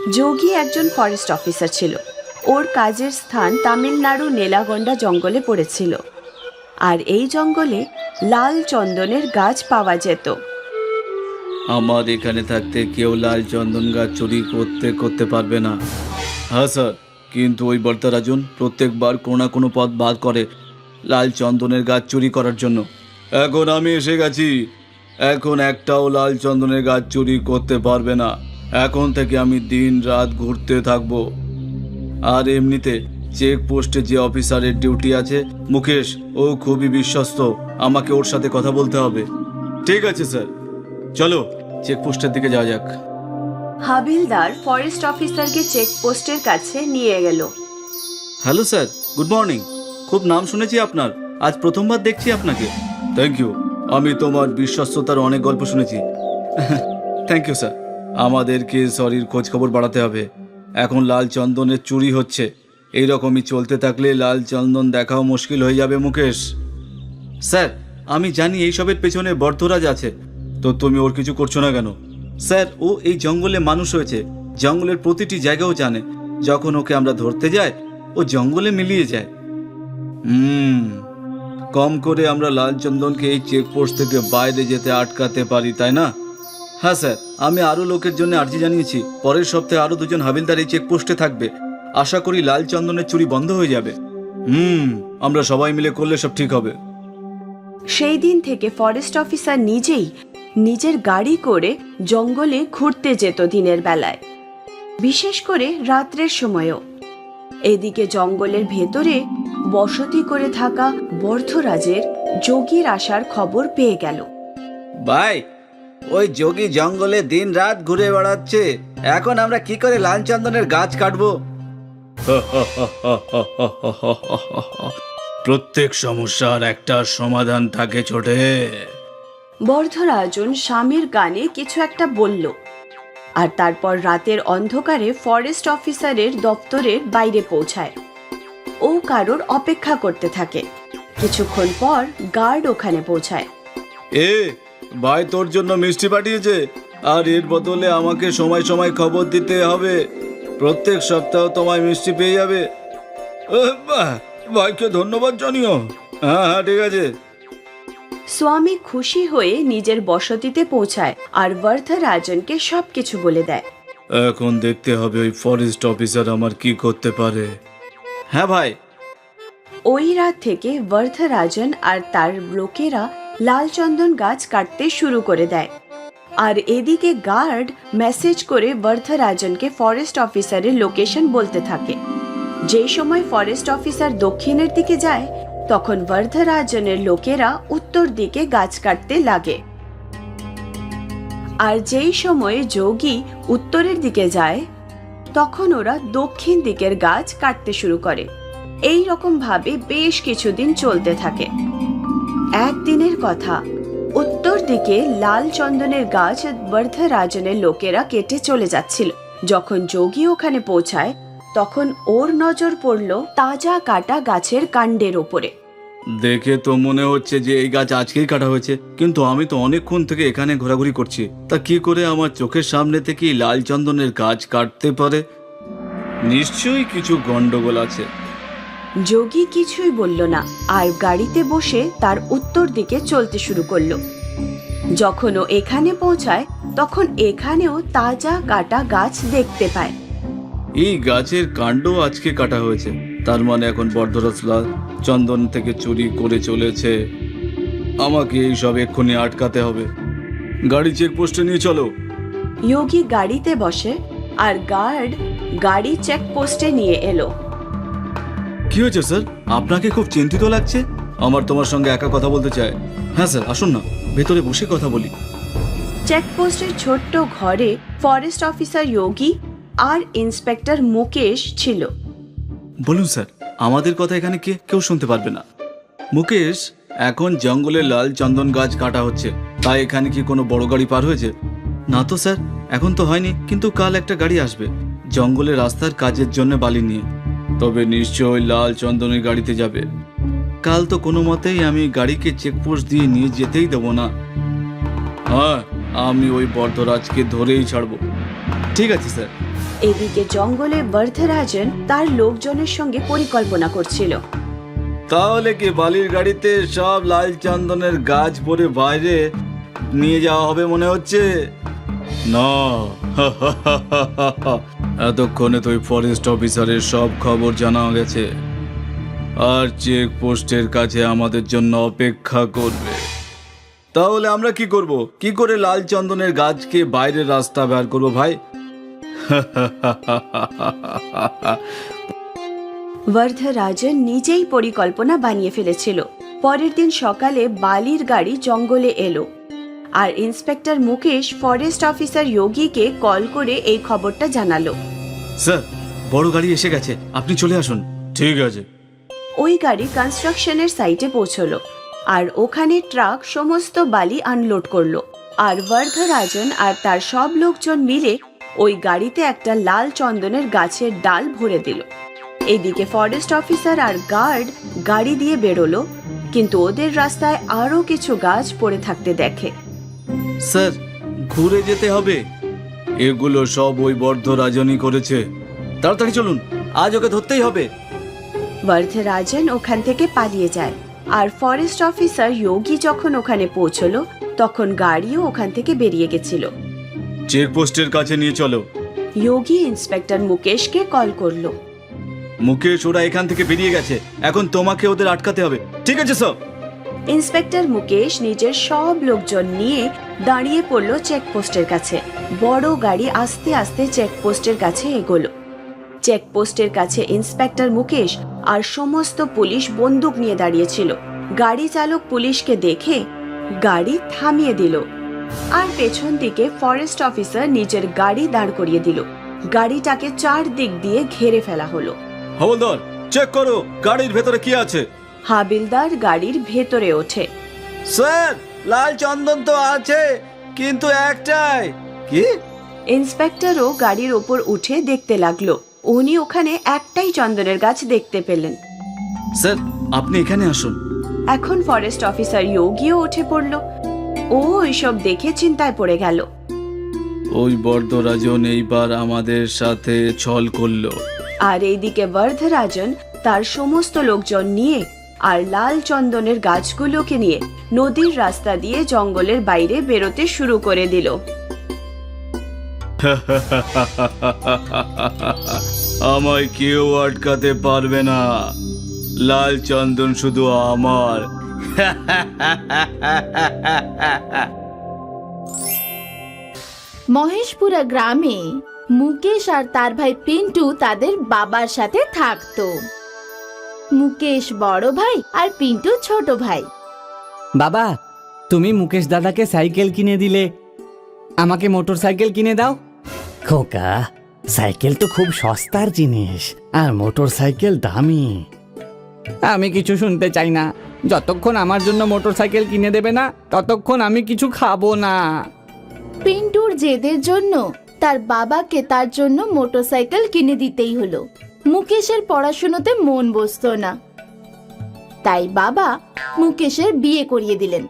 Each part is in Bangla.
যোগী একজন ফরেস্ট অফিসার ছিল। ওর কাজের স্থান তামিলনাড়ু নেলাগন্ডা জঙ্গলে পড়েছিল, আর এই জঙ্গলে লাল চন্দনের গাছ পাওয়া যেত। আমার এখানে থাকতে কেউ লাল চন্দন গাছ চুরি করতে পারবে না। হ্যাঁ স্যার, কিন্তু ওই বর্তারাজন প্রত্যেকবার কোনো না কোনো পথ বার করে লাল চন্দনের গাছ চুরি করার জন্য। এখন আমি এসে গেছি, এখন একটাও লাল চন্দনের গাছ চুরি করতে পারবে না। এখন থেকে আমি দিন রাত ঘুরতে থাকবো। আর এমনিতে চেকপোস্টে যে অফিসারের ডিউটি আছে মুকেশ, ও খুবই বিশ্বস্ত, আমাকে ওর সাথে কথা বলতে হবে। ঠিক আছে স্যার, চলো চেকপোস্টের দিকে যাওয়া যাক। হাবিলদার ফরেস্ট অফিসারকে চেকপোস্টের কাছে নিয়ে গেল। Hello sir, good morning. খুব নাম শুনেছি আপনার, আজ প্রথমবার দেখছি আপনাকে। থ্যাংক ইউ, আমি তোমার বিশ্বস্ততার অনেক গল্প শুনেছি। Thank you sir. আমাদেরকে সরির খোঁজ খবর বাড়াতে হবে। এখন লাল চন্দনের চুরি হচ্ছে, এইরকমই চলতে থাকলে লাল চন্দন দেখাও মুশকিল হয়ে যাবে মুকেশ। স্যার, আমি জানি এইসবের পেছনে বর্ধরাজ আছে, তো তুমি ওর কিছু করছো না কেন? স্যার, ও এই জঙ্গলে মানুষ হয়েছে, জঙ্গলের প্রতিটি জায়গাও জানে। যখন ওকে আমরা ধরতে যাই ও জঙ্গলে মিলিয়ে যায়। কম করে আমরা লাল চন্দনকে এই চেকপোস্ট থেকে বাইরে যেতে আটকাতে পারি, তাই না? হ্যাঁ স্যার, আমি আরও লোকের জন্য আর্জি জানিয়েছি। পরের সপ্তাহে আরও 2জন হাবিলদার এই চেকপোস্টে থাকবে। আশা করি লাল চন্দনের চুরি বন্ধ হয়ে যাবে। আমরা সবাই মিলে করলে সব ঠিক হবে। সেই দিন থেকে ফরেস্ট অফিসার নিজেই নিজের গাড়ি করে জঙ্গলে ঘুরতে যেত দিনের বেলায়, বিশেষ করে রাত্রের সময়ও। এদিকে জঙ্গলের ভেতরে বসতি করে থাকা বর্ধরাজের যোগীর আসার খবর পেয়ে গেল। ভাই, ওই যোগী জঙ্গলে দিন রাত ঘুরে বেড়াচ্ছে, এখন আমরা কি করে লাল চন্দনের গাছ কাটবো? প্রত্যেক সমস্যার একটা সমাধান থাকে ছোটে। বর্ধরাজন স্বামীর গানে কিছু একটা বলল, আর তারপর রাতের অন্ধকারে ফরেস্ট অফিসারের দপ্তরের বাইরে পৌঁছায়। ও কারোর অপেক্ষা করতে থাকে। কিছুক্ষণ পর গার্ড ওখানে পৌঁছায়। ভাই তোর জন্য মিষ্টি পাঠিয়েছে, আর এর বদলে আমাকে সময় সময় খবর দিতে হবে। প্রত্যেক সপ্তাহ তোমায় মিষ্টি পেয়ে যাবে। ভাইকে ধন্যবাদ জানিও। হ্যাঁ, ঠিক আছে। স্বামী খুশি হয়ে নিজের বসতিতে পৌঁছায় আর বর্ধরাজনকে সবকিছু বলে দেয়। এখন দেখতে হবে ওই ফরেস্ট অফিসার আমার কি করতে পারে। হ্যাঁ ভাই। ওই রাত থেকে বর্ধরাজন আর তার লোকেরা লাল চন্দন গাছ কাটতে শুরু করে দেয়। আর এদিকে গার্ড মেসেজ করে বর্ধরাজনকে ফরেস্ট অফিসারের লোকেশন বলতে থাকে। যে সময় ফরেস্ট অফিসার দক্ষিণের দিকে যায়, তখন বর্ধরাজনের লোকেরা উত্তর দিকে গাছ কাটতে লাগে। আর যেই সময়ে যোগী উত্তরের দিকে যায়, তখন ওরা দক্ষিণ দিকের গাছ কাটতে শুরু করে। এই রকম ভাবে বেশ কিছুদিন চলতে থাকে। একদিনের কথা, উত্তর দিকে লাল চন্দনের গাছ বর্ধরাজনের লোকেরা কেটে চলে যাচ্ছিল। যখন যোগী ওখানে পৌঁছায়, তখন ওর নজর পড়ল তাজা কাটা গাছের কাণ্ডের ওপরে। দেখে তো মনে হচ্ছে যে এই গাছ আজকেই কাটা হয়েছে, কিন্তু আমি তো অনেকক্ষণ থেকে এখানে ঘোরাঘুরি করছি। তা কি করে আমার চোখের সামনে থেকে লাল চন্দনের গাছ কাটতে পারে? নিশ্চয়ই কিছু গন্ডগোল আছে। যোগী কিছুই বলল না, আর গাড়িতে বসে তার উত্তর দিকে চলতে শুরু করলো। যখন ও এখানে পৌঁছায়, তখন এখানেও তাজা কাটা গাছ দেখতে পায়। এই গাছের কাণ্ড আজকে কাটা হয়েছে, তার মানে এখন বর্ধরাজ লাল চন্দন থেকে চুরি করে চলেছে। আমাকে এই সব এক্ষুনি আটকাতে হবে। গাড়ি চেকপোস্টে নিয়ে চলো। যোগী গাড়িতে বসে আর গার্ড গাড়ি চেকপোস্টে নিয়ে এলো। কি হয়েছে স্যার, আপনাকে খুব চিন্তিত লাগছে? আমার তোমার সঙ্গে একা কথা বলতে চাই। হ্যাঁ স্যার, আসুন না, ভেতরে বসে কথা বলি। চেকপোস্টের ছোট্ট ঘরে ফরেস্ট অফিসার যোগী আর ইন্সপেক্টর মুকেশ ছিল। বলুন স্যার, আমাদের কথা এখানে কেউ শুনতে পারবে না। মুকেশ, এখন জঙ্গলে লাল চন্দন গাছ কাটা হচ্ছে, তাই এখানে কি কোনো বড় গাড়ি পার হয়েছে? না তো স্যার, এখন তো হয়নি, কিন্তু কাল একটা গাড়ি আসবে জঙ্গলে রাস্তার কাজের জন্য বালি নিয়ে। তবে নিশ্চয়ই লাল চন্দনের গাড়িতে যাবে। কাল তো কোনো মতেই আমি গাড়িকে চেকপোস্ট দিয়ে নিয়ে যেতেই দেবো না। হ্যাঁ, আমি ওই বর্ধরাজকে ধরেই ছাড়বো। ঠিক আছে স্যার। এদিকে জঙ্গলে বর্ধরাজন তার লোকজনের সঙ্গে পরিকল্পনা করছিল। তাহলে কি বালির গাড়িতে সব লাল চন্দনের গাছ পরে বাইরে নিয়ে যাওয়া হবে মনে হচ্ছে? না, এতক্ষণে তো ফরেস্ট অফিসারের সব খবর জানা গেছে, আর চেক পোস্টের কাছে আমাদের জন্য অপেক্ষা করবে। তাহলে আমরা কি করব? কি করে লাল চন্দনের গাছকে বাইরের রাস্তা বের করব ভাই? বর্ধরাজন নিজেই পরিকল্পনা বানিয়ে ফেলেছিল। পরের দিন সকালে বালির গাড়ি জঙ্গলে এলো, আর ইন্সপেক্টর মুকেশ ফরেস্ট অফিসার যোগীকে কল করে এই খবরটা জানালো। স্যার, বড় গাড়ি এসে গেছে, আপনি চলে আসুন। ঠিক আছে। ওই গাড়ি কনস্ট্রাকশনের সাইটে পৌঁছলো, আর ওখানে ট্রাক সমস্ত বালি আনলোড করলো। আর বর্ধরাজন আর তার সব লোকজন মিলে ওই গাড়িতে একটা লাল চন্দনের গাছের ডাল ভরে দিল। এদিকে ফরেস্ট অফিসার আর গার্ড গাড়ি দিয়ে বেরোলো, কিন্তু ওদের রাস্তায় আরো কিছু গাছ পড়ে থাকতে দেখে। স্যার, ঘুরে যেতে হবে। এগুলো সব ওই বর্ধরাজনই করেছে। তাড়াতাড়ি চলুন, আজ ওকে ধরতেই হবে। বর্ধরাজন ওখান থেকে পালিয়ে যায়, আর ফরেস্ট অফিসার যোগী যখন ওখানে পৌঁছলো তখন গাড়িও ওখান থেকে বেরিয়ে গেছিল। চেকপোস্টের কাছে নিয়ে চলো। যোগী ইন্সপেক্টর মুকেশকে কল করলো। মুকেশ, ওরা এখান থেকে বেরিয়ে গেছে, এখন তোমাকে ওদের আটকাতে হবে। ঠিক আছে স্যার। ইন্সপেক্টর মুকেশ নিজের সব লোকজন নিয়ে দাঁড়িয়ে পড়লো চেকপোস্টের কাছে। বড় গাড়ি আস্তে আস্তে চেকপোস্টের কাছে এগোলো। চেকপোস্টের কাছে ইন্সপেক্টর মুকেশ আর সমস্ত পুলিশ বন্দুক নিয়ে দাঁড়িয়েছিল। গাড়ি চালক পুলিশকে দেখে গাড়ি থামিয়ে দিল, আর পেছন দিকে ফরেস্ট অফিসার নিজের গাড়ি দাঁড় করিয়ে দিল। গাড়িটাকে চারদিক দিয়ে ঘিরে ফেলা হলো। হাওলদার, চেক করো গাড়ির ভেতরে কি আছে। হাবিলদার গাড়ির ভেতরে ওঠে। স্যার, লাল চন্দন তো আছে, কিন্তু একটাই। কি? ইন্সপেক্টরও গাড়ির ওপর উঠে দেখতে লাগলো। উনি ওখানে একটাই চন্দনের গাছ দেখতে পেলেন। স্যার, আপনি এখানে আসুন। এখন ফরেস্ট অফিসার যোগীও উঠে পড়ল। ও এইসব দেখে চিন্তায় পড়ে গেল। ওই বর্ধরাজন এইবার আমাদের সাথে ছল করলো। আর এইদিকে বর্ধরাজন তার সমস্ত লোকজন নিয়ে আর লাল চন্দনের গাছগুলোকে নিয়ে নদীর রাস্তা দিয়ে জঙ্গলের বাইরে বেরোতে শুরু করে দিল। আমায় কেউ আটকাতে পারবে না, লাল চন্দন শুধু আমার। মহেশপুরা গ্রামে মুকেশ আর তার ভাই পিন্টু তাদের বাবার সাথে থাকতো। মুকেশ বড় ভাই আর পিন্টু ছোট ভাই। বাবা, তুমি মুকেশ দাদাকে সাইকেল কিনে দিলে, আমাকে মোটর সাইকেল কিনে দাও। খোকা, সাইকেল তো খুব সস্তার জিনিস, আর মোটর সাইকেল দামি। আমি কিছু শুনতে চাই না। যতক্ষণ আমার জন্য মোটর সাইকেল কিনে দেবে না, ততক্ষণ আমি কিছু খাবো না। পিন্টুর জেদের জন্য তার বাবাকে তার জন্য মোটরসাইকেল কিনে দিতেই হলো। মুকেশের পড়াশোনাতে মন বসতো না, তাই বাবা মুকেশের বিয়ে করিয়ে দিলেন।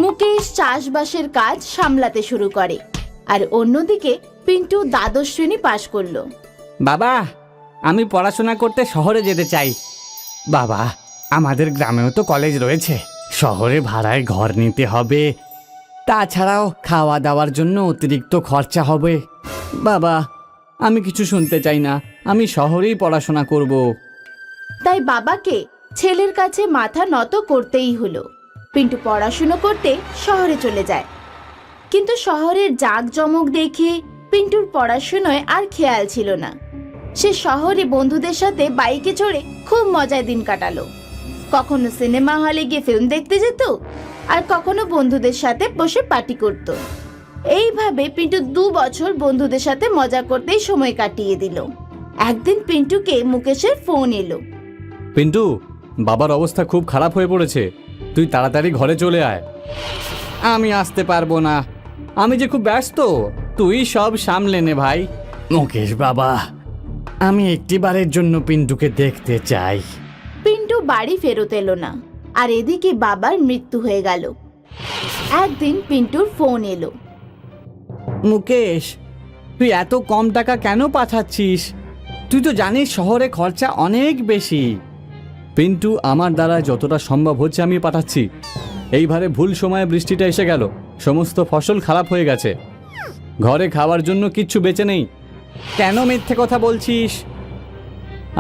মুকেশ চাষবাসের কাজ সামলাতে শুরু করে, আর অন্যদিকে পিন্টু দ্বাদশ শ্রেণী পাশ করলো। বাবা, আমি পড়াশোনা করতে শহরে যেতে চাই। বাবা, আমাদের গ্রামেও তো কলেজ রয়েছে, শহরে ভাড়ায় ঘর নিতে হবে, তাছাড়াও খাওয়া দাওয়ার জন্য অতিরিক্ত খরচা হবে। বাবা, আমি কিছু শুনতে চাই না, আমি শহরেই পড়াশোনা করব। তাই বাবাকে ছেলের কাছে মাথা নত করতেই হলো। পিন্টু পড়াশুনো করতে শহরে চলে যায়, কিন্তু শহরের জাঁকজমক দেখে পিন্টুর পড়াশুনোয় আর খেয়াল ছিল না। সে শহরে বন্ধুদের সাথে বাইকে চড়ে খুব মজায় দিন কাটালো। কখনো সিনেমা হলে গিয়ে ফিল্ম দেখতে যেত, আর কখনো বন্ধুদের সাথে বসে পার্টি করত। এইভাবে পিন্টু 2 বছর বন্ধুদের সাথে মজা করতেই সময় কাটিয়ে দিল। একদিন পিন্টুকে মুকেশের ফোন এলো। পিন্টু, বাবার অবস্থা খুব খারাপ হয়ে পড়েছে, তুই তাড়াতাড়ি ঘরে চলে আয়। আমি আসতে পারবো না, আমি যে খুব ব্যস্ত, তুই সব সামলে নে ভাই। মুকেশ বাবা, আমি একটিবারের জন্য পিন্টুকে দেখতে চাই। পিন্টু বাড়ি ফেরত এলো না, আর এদিকে বাবার মৃত্যু হয়ে গেল। একদিন পিন্টুর ফোন এলো। মুকেশ, তুই এত কম টাকা কেন পাঠাচ্ছিস? তুই তো জানিস শহরে খরচা অনেক বেশি। পিন্টু, আমার দ্বারা যতটা সম্ভব হচ্ছে আমি পাঠাচ্ছি। এইবারে ভুল সময়ে বৃষ্টিটা এসে গেল, সমস্ত ফসল খারাপ হয়ে গেছে, ঘরে খাওয়ার জন্য কিচ্ছু বেঁচে নেই। কেন মিথ্যে কথা বলছিস?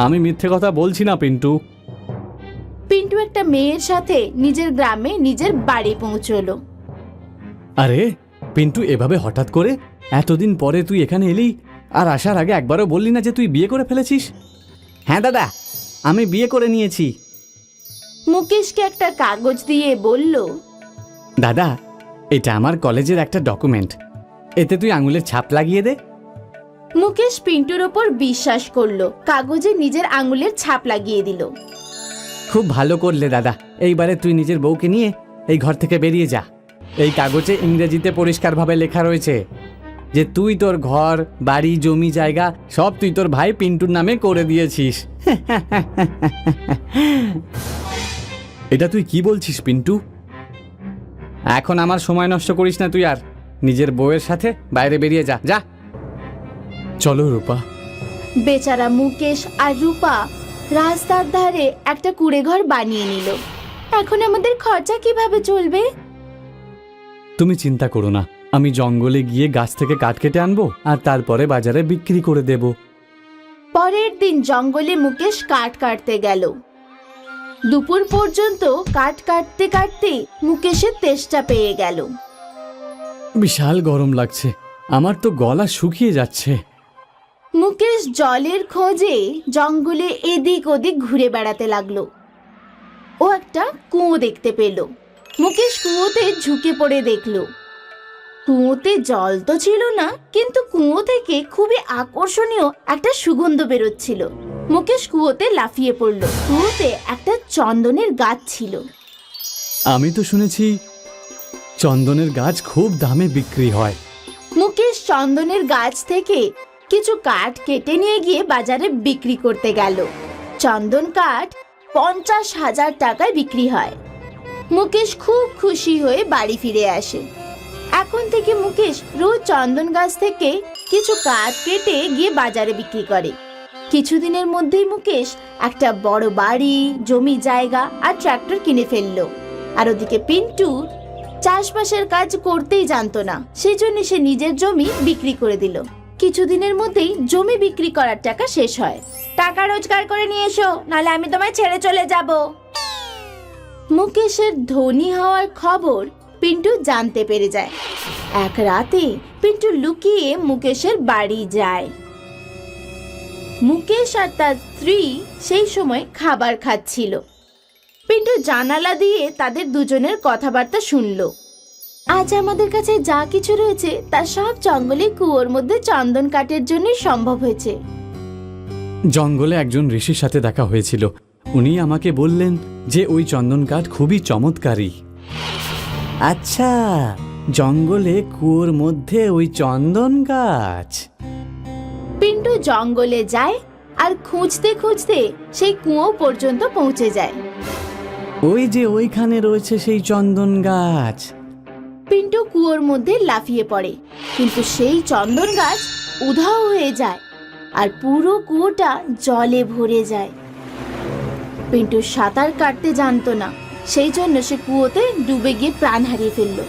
আমি মিথ্যে কথা বলছি না পিন্টু। পিন্টু একটা মেয়ের সাথে নিজের গ্রামে নিজের বাড়ি পৌঁছলো। আরে পিন্টু, এভাবে হঠাৎ করে এতদিন পরে তুই এখানে এলি, আর আসার আগে একবারও বললি না যে তুই বিয়ে করে ফেলেছিস? হ্যাঁ দাদা, আমি বিয়ে করে নিয়েছি। মুকেশকে একটা কাগজ দিয়ে বলল, দাদা, এটা আমার কলেজের একটা ডকুমেন্ট, এতে তুই আঙুলের ছাপ লাগিয়ে দে। মুকেশ পিন্টুর ওপর বিশ্বাস করলো, কাগজে নিজের আঙুলের ছাপ লাগিয়ে দিল। খুব ভালো করলে দাদা, এইবারে তুই নিজের বউকে নিয়ে এই ঘর থেকে বেরিয়ে যা। এই কাগজে ইংরেজিতে পরিষ্কারভাবে লেখা রয়েছে যে তুই তোর ঘর, বাড়ি, জমি, জায়গা সব তুই তোর ভাই পিন্টুর নামে করে দিয়েছিস। এটা তুই কি বলছিস পিন্টু? এখন আমার সময় নষ্ট করিস না তুই, আর নিজের বউয়ের সাথে বাইরে বেরিয়ে যা। যা, চলো রূপা। বেচারা মুকেশ আর রূপা রাস্তার ধারে একটা কুড়ে ঘর বানিয়ে নিল। এখন আমাদের খরচা কিভাবে চলবে? তুমি চিন্তা করো না, আমি জঙ্গলে গিয়ে গাছ থেকে কাঠ কেটে আনবো আর তারপরে বাজারে বিক্রি করে দেব। পরের দিন জঙ্গলে মুকেশ কাঠ কাটতে গেল। দুপুর পর্যন্ত কাঠ কাটতে কাটতে মুকেশের তেষ্টা পেয়ে গেল। বিশাল গরম লাগছে, আমার তো গলা শুকিয়ে যাচ্ছে। মুকেশ জলের খোঁজে জঙ্গলে এদিক ওদিক ঘুরে বেড়াতে লাগলো। ও একটা কুয়ো দেখতে পেল। মুকেশ কুয়োতে ঝুঁকে পড়ে দেখলো কুয়োতে জল তো ছিল না, কিন্তু কুয়ো থেকে খুবই আকর্ষণীয় একটা সুগন্ধ বেরোচ্ছিল। মুকেশ কুয়োতে লাফিয়ে পড়ল। কুয়োতে একটা চন্দনের গাছ ছিল। আমি তো শুনেছি চন্দনের গাছ খুব দামে বিক্রি হয়। মুকেশ চন্দনের গাছ থেকে কিছু কাঠ কেটে নিয়ে গিয়ে বাজারে বিক্রি করতে গেল। চন্দন কাঠ 50,000 টাকায় বিক্রি হয়। মুকেশ খুব খুশি হয়ে বাড়ি ফিরে আসে। এখন থেকে মুকেশ রোজ চন্দন গাছ থেকে কিছু কাঠ কেটে গিয়ে বাজারে বিক্রি করে। কিছুদিনের মধ্যেই মুকেশ একটা বড় বাড়ি, জমি, জায়গা আর ট্রাক্টর কিনে ফেললো। আর ওদিকে পিন্টু চাষবাসের কাজ করতেই জানতো না, সেই জন্য সে নিজের জমি বিক্রি করে দিল। কিছুদিনের মধ্যেই জমি বিক্রি করার টাকা শেষ হয়। টাকা রোজগার করে নিয়ে এসো, নাহলে আমি তোমায় ছেড়ে চলে যাব। মুকেশের ধনী হওয়ার খবর পিন্টু জানতে পেরে যায়। এক রাতে পিন্টু লুকিয়ে মুকেশের বাড়ি যায়। মুকেশ আর তার স্ত্রী সেই সময় খাবার খাচ্ছিল। পিন্টু জানালা দিয়ে তাদের দুজনের কথাবার্তা শুনলো। আজ আমাদের কাছে যা কিছু রয়েছে তা সব জঙ্গলে কুয়োর মধ্যে চন্দন কাঠের জন্যই সম্ভব হয়েছে। জঙ্গলে একজন ঋষির সাথে দেখা হয়েছিল, উনি আমাকে বললেন যে ওই চন্দন কাঠ খুবই চমৎকারী। আচ্ছা, জঙ্গলে কুয়োর মধ্যে ওই চন্দন গাছ। পিন্টু জঙ্গলে যায় আর খুঁজতে খুঁজতে সেই কুয়ো পর্যন্ত পৌঁছে যায়। ওই যে ওইখানে রয়েছে সেই চন্দন গাছ। পিন্টু কুয়োর মধ্যে লাফিয়ে পড়ে, কিন্তু সেই চন্দন গাছ উধাও হয়ে যায় আর পুরো কুয়োটা জলে ভরে যায়। পিন্টু সাঁতার কাটতে জানতো না, সেই জন্য সে কুয়োতে ডুবে গিয়ে প্রাণ হারিয়ে ফেলল।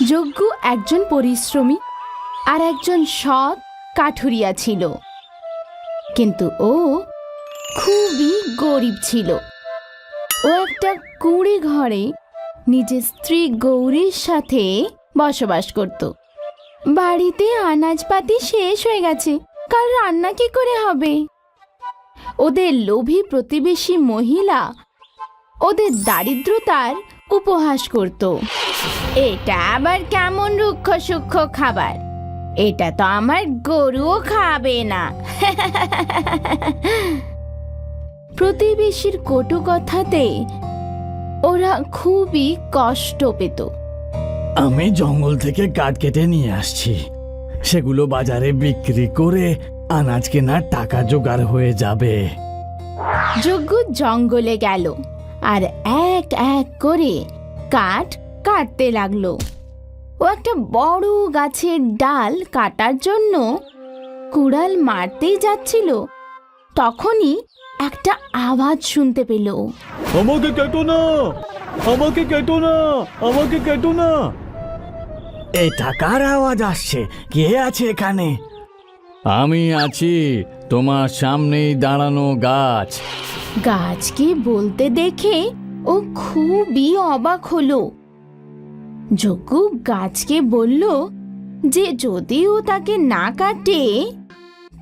যজ্ঞ একজন পরিশ্রমী আর একজন সৎ কাঠুরিয়া ছিল, কিন্তু ও খুবই গরিব ছিল। ও একটা কুঁড়ে ঘরে নিজের স্ত্রী গৌরীর সাথে বসবাস করত। বাড়িতে আনাজপাতি শেষ হয়ে গেছে, কাল রান্না কি করে হবে? ওদের লোভী প্রতিবেশী মহিলা ওদের দারিদ্রতার উপহাস করত। এটা আবার কেমন রুক্ষ সূক্ষ্ম খাবার, এটা তো আমার গরুও খাবে না। প্রতিবেশীর কটু কথাতে ওরা খুবই কষ্ট পেত। আমি জঙ্গল থেকে কাঠ কেটে নিয়ে আসছি, সেগুলো বাজারে বিক্রি করে আনাজ কেনার টাকা জোগাড় হয়ে যাবে। যজ্ঞ জঙ্গলে গেল আর এক এক করে কাঠ কাটতে লাগলো। ও একটা বড় গাছের ডাল কাটার জন্য কুড়াল মারতেই যাচ্ছিল, তখনই একটা আওয়াজ শুনতে পেল। আমাকে কেটো না, আমাকে কেটো না, আমাকে কেটো না। এটা কার আওয়াজ আসছে? কে আছে এখানে? আমি আছি, তোমার সামনেই দাঁড়ানো গাছ। গাছকে বলতে দেখে ও খুবই অবাক হলো। যজ্ঞ গাছকে বলল যে যদি ও তাকে না কাটে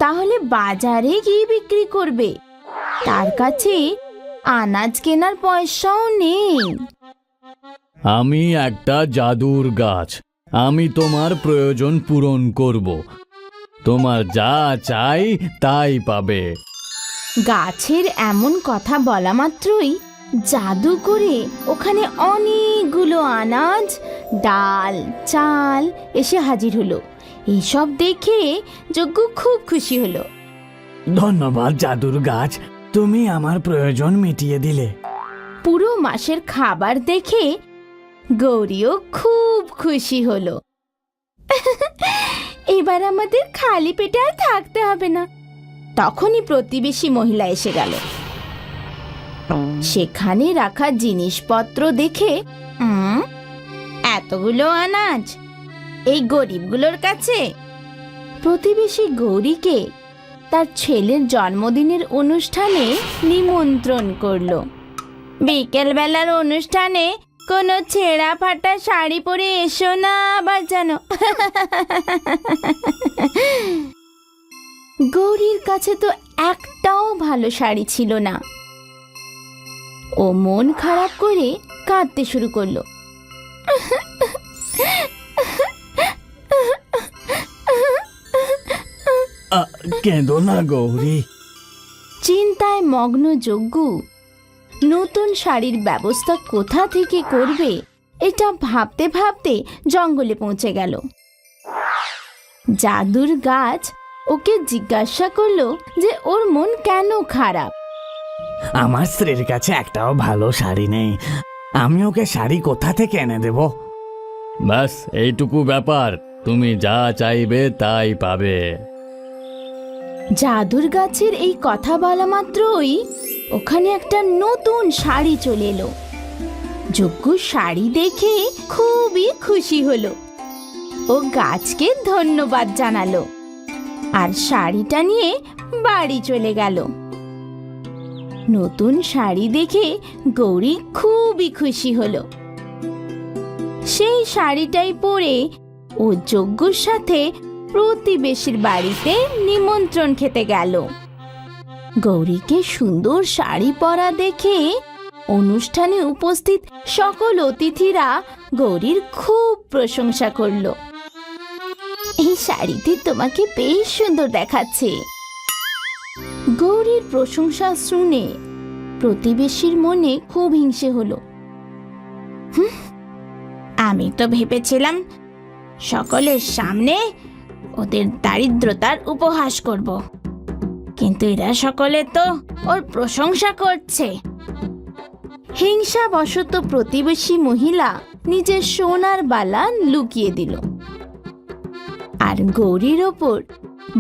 তাহলে বাজারে গিয়ে বিক্রি করবে, তার কাছে আনাজ কেনার পয়সাও নেই। আমি একটা জাদুর গাছ, আমি তোমার প্রয়োজন পূরণ করব। তোমার যা চাই তাই পাবে। গাছের এমন কথা বলা মাত্রই জাদু করে ওখানে অনেকগুলো আনাজ, ডাল, চাল এসে হাজির হলো। এইসব দেখে যজ্ঞ খুব খুশি হলো। ধন্যবাদ জাদুর গাছ, তুমি আমার প্রয়োজন মিটিয়ে দিলে। পুরো মাসের খাবার দেখে গৌরীও খুব খুশি হলো। এবার আমাদের খালি পেটে আর থাকতে হবে না। তখনই প্রতিবেশী মহিলা এসে গেল। সেখানে রাখা জিনিসপত্র দেখে এতগুলো আনাজ এই গরিবগুলোর কাছে? প্রতিবেশী গৌরীকে তার ছেলের জন্মদিনের অনুষ্ঠানে নিমন্ত্রণ করলো। বিকেলবেলার অনুষ্ঠানে কোনো ছেঁড়া ফাটা শাড়ি পরে এসো না আবার যেন। গৌরীর কাছে তো একটাও ভালো শাড়ি ছিল না। ও মন খারাপ করে কাঁদতে শুরু করলো। কেঁদো না গৌরী। চিন্তায় মগ্ন যজ্ঞ নতুন শাড়ির ব্যবস্থা কোথা থেকে করবে এটা ভাবতে ভাবতে জঙ্গলে পৌঁছে গেল। জাদুর গাছ ওকে জিজ্ঞাসা করলো যে ওর মন কেন খারাপ। আমার স্ত্রীর কাছে একটাও ভালো শাড়ি নেই, আমি ওকে শাড়ি কোথা থেকে এনে দেব? ব্যাস এইটুকু ব্যাপার, তুমি যা চাইবে তাই পাবে। জাদুর গাছের এই কথা বলা মাত্রই ওখানে একটা নতুন শাড়ি চলে এলো। যজ্ঞ শাড়ি দেখে খুবই খুশি হলো। ও গাছকে ধন্যবাদ জানালো আর শাড়িটা নিয়ে বাড়ি চলে গেল। নতুন শাড়ি দেখে গৌরী খুবই খুশি হলো। সেই শাড়িটাই পরে ও যজ্ঞর সাথে প্রতিবেশীর বাড়িতে নিমন্ত্রণ খেতে গেল। গৌরীকে সুন্দর শাড়ি পরা দেখে অনুষ্ঠানে উপস্থিত সকল অতিথিরা গৌরীর খুব প্রশংসা করলো। এই শাড়িটি তোমাকে বেশ সুন্দর দেখাচ্ছে। গৌরীর প্রশংসা শুনে প্রতিবেশীর মনে খুব হিংসে হলো। আমি তো ভেবেছিলাম সকলের সামনে ওদের দারিদ্রতার উপহাস করব, কিন্তু এরা সকলে তো ওর প্রশংসা করছে। হিংসাবশত প্রতিবেশী মহিলা নিজের সোনার বালা লুকিয়ে দিল আর গৌরীর ওপর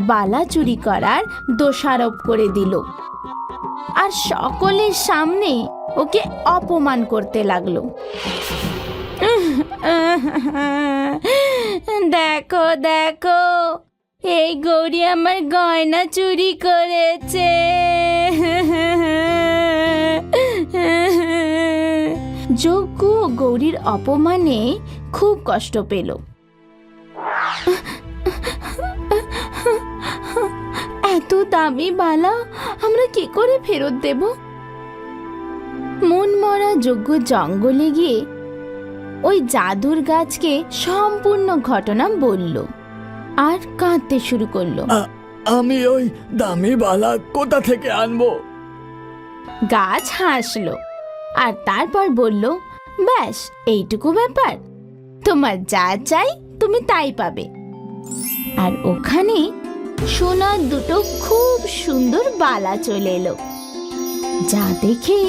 বালা চুরি করার দোষারোপ করে দিল আর সকলের সামনে ওকে অপমান করতে লাগলো। দেখো দেখো, এই গৌরী আমার গয়না চুরি করেছে। যজ্ঞ গৌরীর অপমানে খুব কষ্ট পেল। এত দামি বালা আমরা কি করে ফেরত দেব? মন মরা যজ্ঞ জঙ্গলে গিয়ে ওই জাদুর গাছকে সম্পূর্ণ ঘটনা বলল আর কাঁদতে শুরু করলো। আমি ওই দামি বালা কোথা থেকে আনবো? গাছ হাসলো আর তারপর বলল, ব্যাস এইটুকু ব্যাপার, তোমার যা চাই তুমি তাই পাবে। আর ওখানে সোনার দুটো খুব সুন্দর বালা চলে এলো, যা দেখে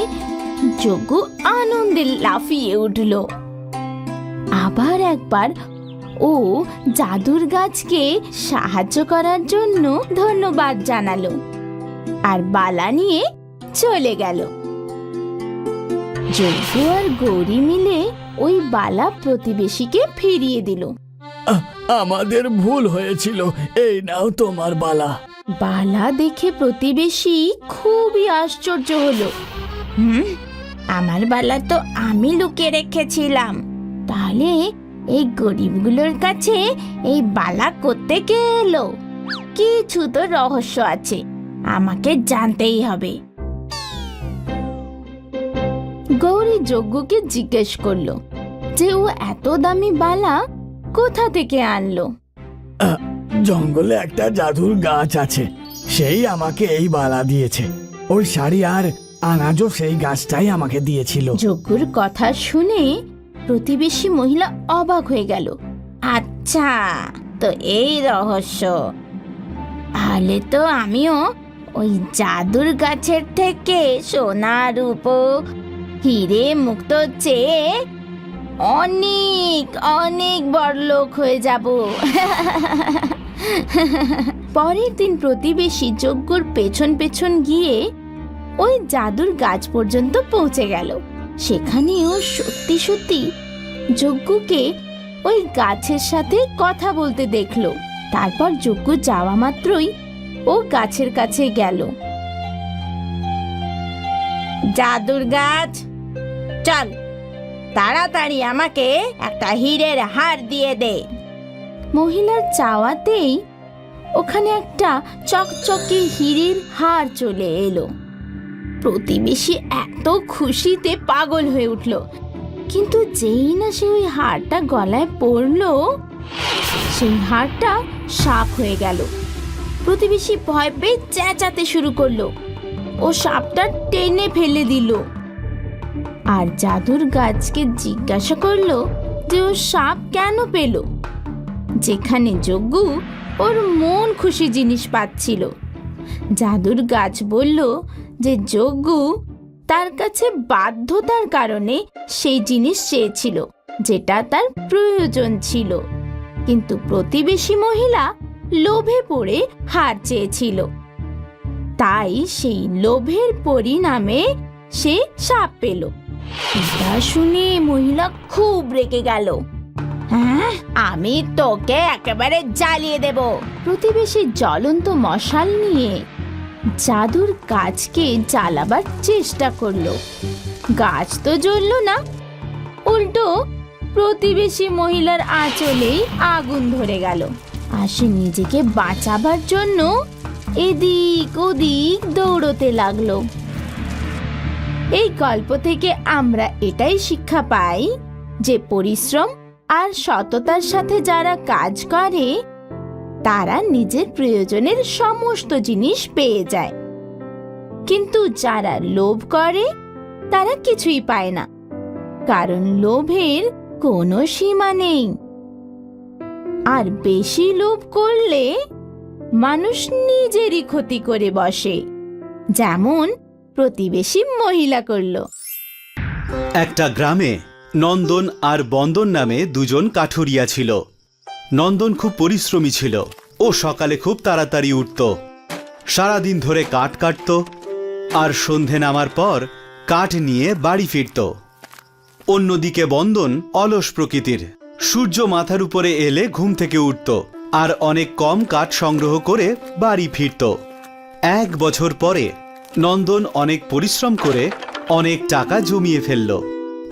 যজ্ঞ আনন্দে লাফিয়ে উঠল। আবার একবার ও জাদুর গাছকে সাহায্য করার জন্য ধন্যবাদ জানালো আর বালা নিয়ে চলে গেল। যজ্ঞ আর গৌরী মিলে ওই বালা প্রতিবেশীকে ফিরিয়ে দিল। আমাদের ভুল হয়েছিল, এই নাও তোমার বালা। বালা দেখে প্রতিবেশী খুবই আশ্চর্য হলো। আমার বালা তো আমি লুকিয়ে রেখেছিলাম, তাহলে এই গরিবগুলোর কাছে এই বালা করতে কে এলো? কিছু তো রহস্য আছে, আমাকে জানতেই হবে। গৌরী যজ্ঞকে জিজ্ঞেস করলো যে ও এত দামি বালা কোথা থেকে আনলো। জঙ্গলে একটা জাদুর গাছ আছে, সেই আমাকে এই বালা দিয়েছে। ওই শাড়ি আর আনাজও সেই গাছটাই আমাকে দিয়েছিল। যজ্ঞর কথা শুনে প্রতিবেশী মহিলা অবাক হয়ে গেল। আচ্ছা, তো এই রহস্য, তাহলে তো আমিও ওই জাদুর গাছের থেকে সোনা রূপো হিরে মুক্ত চেয়ে অনেক অনেক বড়লোক হয়ে যাব। পরের দিন প্রতিবেশী যজ্ঞর পেছন পেছন গিয়ে ওই জাদুর গাছ পর্যন্ত পৌঁছে গেল। সেখানেও সত্যি সত্যি যজ্ঞকে ওই গাছের সাথে কথা বলতে দেখলো। তারপর যজ্ঞ যাওয়া মাত্রই ও গাছের কাছে গেল। জাদুর গাছ, চল তাড়াতাড়ি আমাকে একটা হীরের হার দিয়ে দে। মহিলার চাওয়াতেই ওখানে একটা চকচকে হীরের হার চলে এলো। প্রতিবেশী এত খুশিতে পাগল হয়ে উঠল, কিন্তু যেই না সে ওই হারটা গলায় পড়লো, সেই হারটা সাপ হয়ে গেল। প্রতিবেশী ভয় পেয়ে চেঁচাতে শুরু করলো। ও সাপটা টেনে ফেলে দিল আর জাদুর গাছকে জিজ্ঞাসা করলো যে ও সাপ কেন পেল, যেখানে যজ্ঞ ওর মন খুশি জিনিস পাচ্ছিল। জাদুর গাছ বলল যে যজ্ঞ তার কাছে বাধ্যতার কারণে সেই জিনিস চেয়েছিল যেটা তার প্রয়োজন ছিল, কিন্তু প্রতিবেশী মহিলা লোভে পড়ে হার চেয়েছিল, তাই সেই লোভের পরিণামে সে সাপ পেল। এটা শুনে মহিলা খুব রেগে গেল। হ্যাঁ, আমি তোকে একেবারে জ্বালিয়ে দেব। প্রতিবেশী জ্বলন্ত মশাল নিয়ে জাদুর গাছকে জ্বালাবার চেষ্টা করলো। গাছ তো জ্বলল না, উল্টো প্রতিবেশী মহিলার আঁচলেই আগুন ধরে গেল। আর সে নিজেকে বাঁচাবার জন্য এদিক ওদিক দৌড়তে লাগলো। এই গল্প থেকে আমরা এটাই শিক্ষা পাই যে পরিশ্রম আর সততার সাথে যারা কাজ করে তারা নিজের প্রয়োজনের সমস্ত জিনিস পেয়ে যায়, কিন্তু যারা লোভ করে তারা কিছুই পায় না, কারণ লোভের কোনো সীমা নেই। আর বেশি লোভ করলে মানুষ নিজেরই ক্ষতি করে বসে, যেমন প্রতিবেশী মহিলা করল। একটা গ্রামে নন্দন আর বন্দন নামে দুজন কাঠুরিয়া ছিল। নন্দন খুব পরিশ্রমী ছিল। ও সকালে খুব তাড়াতাড়ি উঠত, সারাদিন ধরে কাঠ কাটত আর সন্ধে নামার পর কাঠ নিয়ে বাড়ি ফিরত। অন্যদিকে বন্দন অলস প্রকৃতির। সূর্য মাথার উপরে এলে ঘুম থেকে উঠত আর অনেক কম কাঠ সংগ্রহ করে বাড়ি ফিরত। 1 বছর পরে নন্দন অনেক পরিশ্রম করে অনেক টাকা জমিয়ে ফেলল।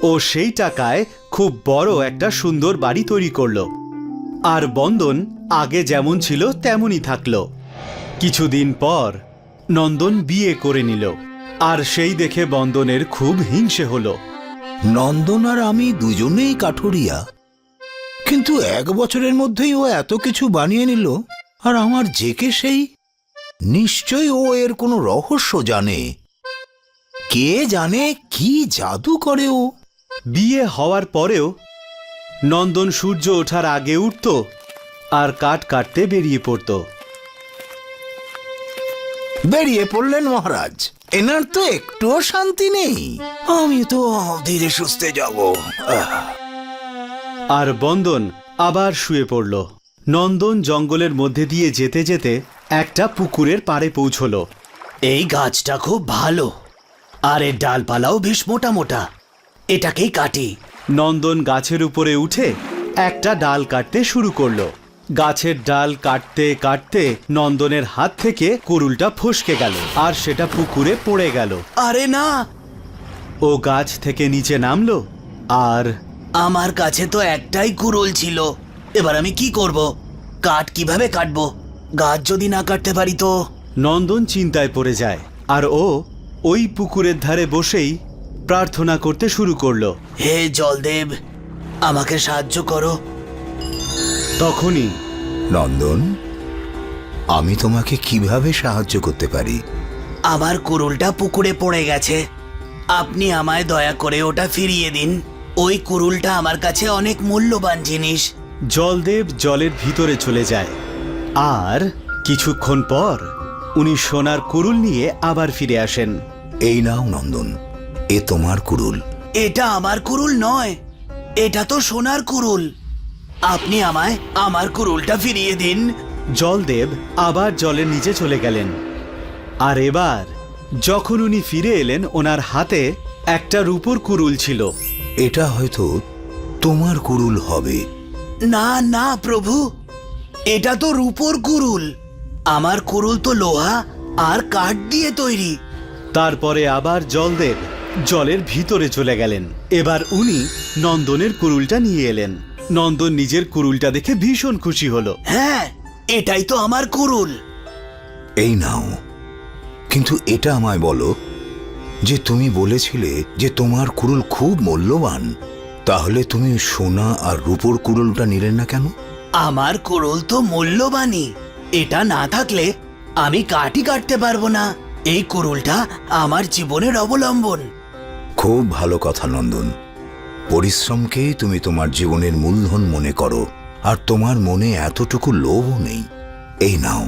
ও সেই টাকায় খুব বড় একটা সুন্দর বাড়ি তৈরি করল। আর বন্দন আগে যেমন ছিল তেমনই থাকলো। কিছুদিন পর নন্দন বিয়ে করে নিল, আর সেই দেখে বন্দনের খুব হিংসে হলো। নন্দন আর আমি দুজনেই কাঠুরিয়া, কিন্তু 1 বছরের মধ্যেই ও এত কিছু বানিয়ে নিল, আর আমার জেকে সেই। নিশ্চয়ই ও এর কোনো রহস্য জানে। কে জানে কি জাদু করে ও। বিয়ে হওয়ার পরেও নন্দন সূর্য ওঠার আগে উঠত আর কাঠ কাটতে বেরিয়ে পড়ত। বেরিয়ে পড়লেন মহারাজ, এনার তো একটুও শান্তি নেই। আমি তো ধীরে সুস্থে যাব। আর বন্দন আবার শুয়ে পড়ল। নন্দন জঙ্গলের মধ্যে দিয়ে যেতে যেতে একটা পুকুরের পাড়ে পৌঁছল। এই গাছটা খুব ভালো, আর এর ডালপালাও বেশ মোটা মোটা। এটাকেই কাটি। নন্দন গাছের উপরে উঠে একটা ডাল কাটতে শুরু করলো। গাছের ডাল কাটতে কাটতে নন্দনের হাত থেকে কুড়ুলটা ফসকে গেল আর সেটা পুকুরে পড়ে গেল। আরে না, ও গাছ থেকে নিচে নামলো আর আমার কাছে তো একটাই কুড়ুল ছিল। এবার আমি কি করব? কাঠ কিভাবে কাটবো? গাছ যদি না কাটতে পারি তো? নন্দন চিন্তায় পড়ে যায় আর ও ওই পুকুরের ধারে বসেই প্রার্থনা করতে শুরু করলো। হে জলদেব, আমাকে সাহায্য করো। তখনই নন্দন, আমি তোমাকে কিভাবে সাহায্য করতে পারি? আমার কুড়ুলটা পুকুরে পড়ে গেছে। আপনি আমায় দয়া করে ওটা ফিরিয়ে দিন। ওই কুড়ুলটা আমার কাছে অনেক মূল্যবান জিনিস। জলদেব জলের ভিতরে চলে যায় আর কিছুক্ষণ পর উনি সোনার কুড়ুল নিয়ে আবার ফিরে আসেন। এই নাও নন্দন, এ তোমার কুড়ুল। এটা আমার কুড়ুল নয়, এটা তো সোনার কুড়ুল। আপনি আমায় আমার কুড়ুলটা ফিরিয়ে দিন। জলদেব আবার জলের নিচে চলে গেলেন আর এবার যখন উনি ফিরে এলেন ওনার হাতে একটা রূপোর কুড়ুল ছিল। এটা হয়তো তোমার কুড়ুল হবে। না না প্রভু, এটা তো রূপোর কুড়ুল। আমার কুড়ুল তো লোহা আর কাঠ দিয়ে তৈরি। তারপরে আবার জলদেব জলের ভিতরে চলে গেলেন। এবার উনি নন্দনের কুড়ুলটা নিয়ে এলেন। নন্দন নিজের কুড়ুলটা দেখে ভীষণ খুশি হলো। হ্যাঁ, এটাই তো আমার কুড়ুল। এই নাও, কিন্তু এটা আমায় বলো যে তুমি বলেছিলে যে তোমার কুড়ুল খুব মূল্যবান, তাহলে তুমি সোনা আর রূপোর কুড়ুলটা নিলে না কেন? আমার কুড়ুল তো মূল্যবানই। এটা না থাকলে আমি কাঠই কাটতে পারবো না। এই কুড়ুলটা আমার জীবনের অবলম্বন। খুব ভালো কথা নন্দন। পরিশ্রমকেই তুমি তোমার জীবনের মূলধন মনে করো, আর তোমার মনে এতটুকু লোভও নেই। এই নাও,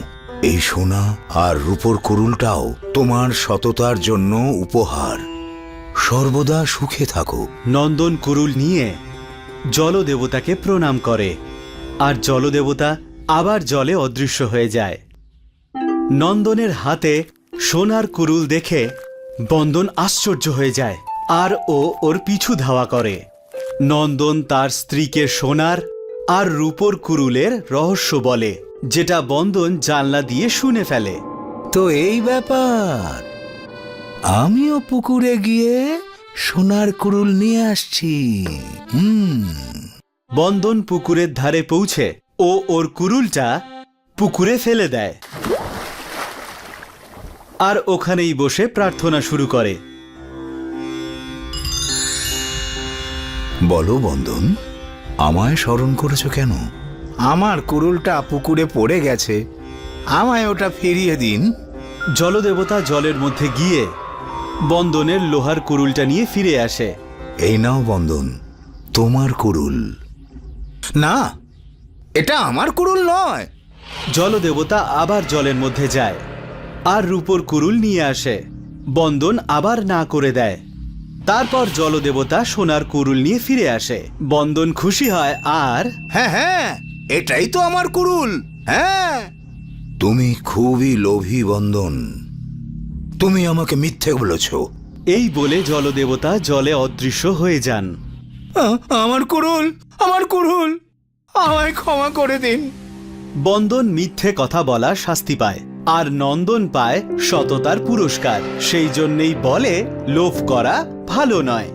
এই সোনা আর রূপোর কুড়ুলটাও তোমার সততার জন্য উপহার। সর্বদা সুখে থাকো। নন্দন কুড়ুল নিয়ে জলদেবতাকে প্রণাম করে আর জলদেবতা আবার জলে অদৃশ্য হয়ে যায়। নন্দনের হাতে সোনার কুড়ুল দেখে বন্দন আশ্চর্য হয়ে যায় আর ও ওর পিছু ধাওয়া করে। নন্দন তার স্ত্রীকে সোনার আর রূপোর কুড়ুলের রহস্য বলে, যেটা বন্দন জানলা দিয়ে শুনে ফেলে। তো এই ব্যাপার, আমিও পুকুরে গিয়ে সোনার কুড়ুল নিয়ে আসছি। বন্দন পুকুরের ধারে পৌঁছে ও ওর কুড়ুলটা পুকুরে ফেলে দেয় আর ওখানেই বসে প্রার্থনা শুরু করে। বলো বন্দন, আমায় স্মরণ করেছো কেন? আমার কুড়ুলটা পুকুরে পড়ে গেছে, আমায় ওটা ফিরিয়ে দিন। জলদেবতা জলের মধ্যে গিয়ে বন্দনের লোহার কুড়ুলটা নিয়ে ফিরে আসে। এই নাও বন্দন, তোমার কুড়ুল। না, এটা আমার কুড়ুল নয়। জলদেবতা আবার জলের মধ্যে যায় আর রূপোর কুড়ুল নিয়ে আসে। বন্দন আবার না করে দেয়। তারপর জলদেবতা সোনার কুড়ুল নিয়ে ফিরে আসে। বন্দন খুশি হয় আর হ্যাঁ হ্যাঁ, এটাই তো আমার কুড়ুল। হ্যাঁ, তুমি খুবই লোভী বন্দন, তুমি আমাকে মিথ্যে বলেছ। এই বলে জলদেবতা জলে অদৃশ্য হয়ে যান। আমার কুড়ুল, আমার কুড়ুল, আমায় ক্ষমা করে দিন। বন্দন মিথ্যে কথা বলা শাস্তি পায় আর নন্দন পায় সততার পুরস্কার। সেই জন্যেই বলে লোভ করা ভালো নয়।